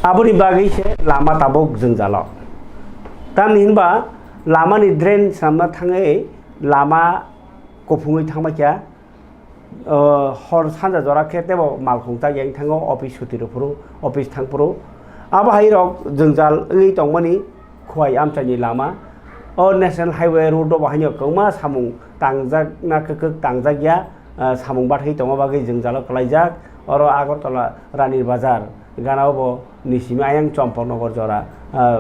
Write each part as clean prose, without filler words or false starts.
Aboni bagi se lama tabok jengjalok. Tam hinba lama ni drain sama thangai lama kopungui thangba kya hor sanja jora khete bo malkhungta yang thango office sutiro puru office thangpuru aba hai rok jengjal ngi tongmani khwai amchani lama o national highway road do bahanyo koma samung tangjak na kekek tangjak ya samung bathai tongo bagi jengjal kalaijak oro Agartala Ranir Bazar ganao bo nisimi ayang Champaknagar jora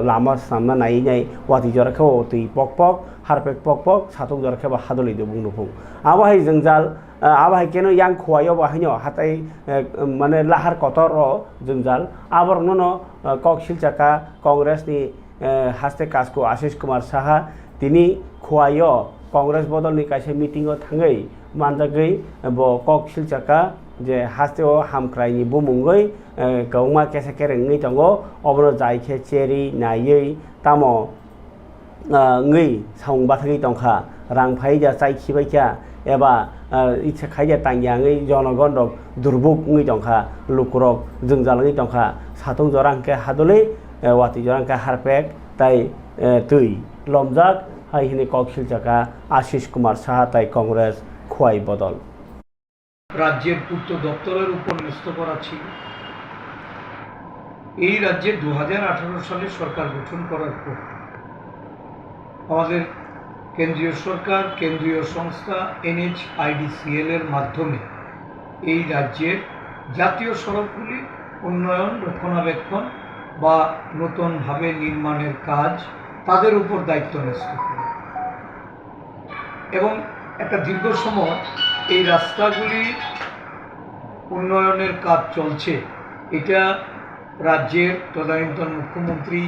lama samna nai nai wati jora kho tui pokpok harpek pokpok satung jora kho hadoli de bungnupung aba hai jengjal আবাই কেন young খোয়াইও বাহাইনো হাতাই মানে লাহার কতর জঞ্জাল আবার নন ককশিল চাকা কংগ্রেসনি হাস্তে কাজকো আশিস কুমার সাহা তিনি খোয়াইও কংগ্রেস বদলনি কাছে মিটিংও থাঙ্গৈ মানজাগৈ ব ককশিল চাকা যে হাস্তেও হামক্রাইনি বুমুঙ্গৈ গৌমা কেসে কেরেঙ্গৈ দঙ্গো অবনো জাইखे চেরি নাयै তামো ngै साउंबाथागै दंखा रांफाइ जा चाइखिबायखा एबा इच्छा खाइया तांगियाङै जनगण रक दुर्बुक ngै दंखा लुकुरक जोंजालङै दंखा साथं जरांके हादलै वाति जरांके हारपेक ताइ तै लमजाक हाइहिनि ककशिल चाका आशिष कुमार साहा ताइ কংগ্রেস খোয়াই বদল রাজ্যের পূর্ত দপ্তরের উপর ন্যস্ত করা ছিল। এই রাজ্যে 2018 সালে সরকার গঠন করার পর আমাদের কেন্দ্রীয় সরকার কেন্দ্রীয় সংস্থা NHIDCL এর মাধ্যমে এই রাজ্যের জাতীয় সড়কগুলি উন্নয়ন রক্ষণাবেক্ষণ বা নতুনভাবে নির্মাণের কাজ তাদের উপর দায়িত্ব ন্যস্ত করে এবং একটা দীর্ঘ সময় এই রাস্তাগুলি উন্নয়নের কাজ চলছে এটা রাজ্যের তদানীন্তন মুখ্যমন্ত্রী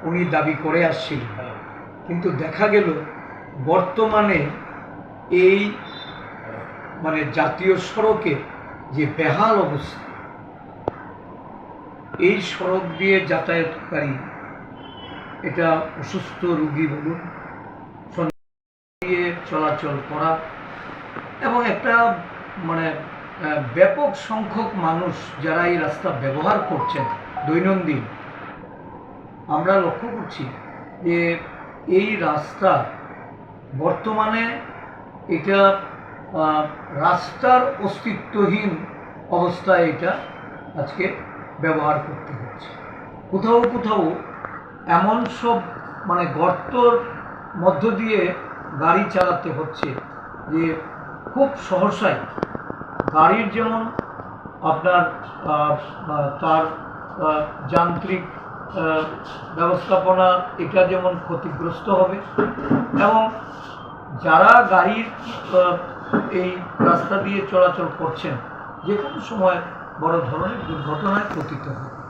উনি দাবি করে আসছিলেন। কিন্তু দেখা গেল বর্তমানে এই মানে জাতীয় সড়কে যে বেহাল অবস্থা এই সড়ক দিয়ে যাতায়াতকারী এটা অসুস্থ রোগী বলুন দিয়ে চলাচল করা এবং একটা মানে ব্যাপক সংখ্যক মানুষ যারা এই রাস্তা ব্যবহার করছেন দৈনন্দিন আমরা লক্ষ্য করছি যে এই রাস্তা বর্তমানে এটা রাস্তার অস্তিত্বহীন অবস্থায় এটা আজকে ব্যবহার করতে হচ্ছে। কোথাও কোথাও এমন সব মানে গর্তর মধ্য দিয়ে গাড়ি চালাতে হচ্ছে যে খুব সহসাই গাড়ির যেমন আপনার তার যান্ত্রিক ব্যবস্থাপনা এটা যেমন ক্ষতিগ্রস্ত হবে এবং যারা গাড়ির এই রাস্তা দিয়ে চলাচল করছেন যে কোনো সময় বড় ধরনের দুর্ঘটনায় পতিত হবে।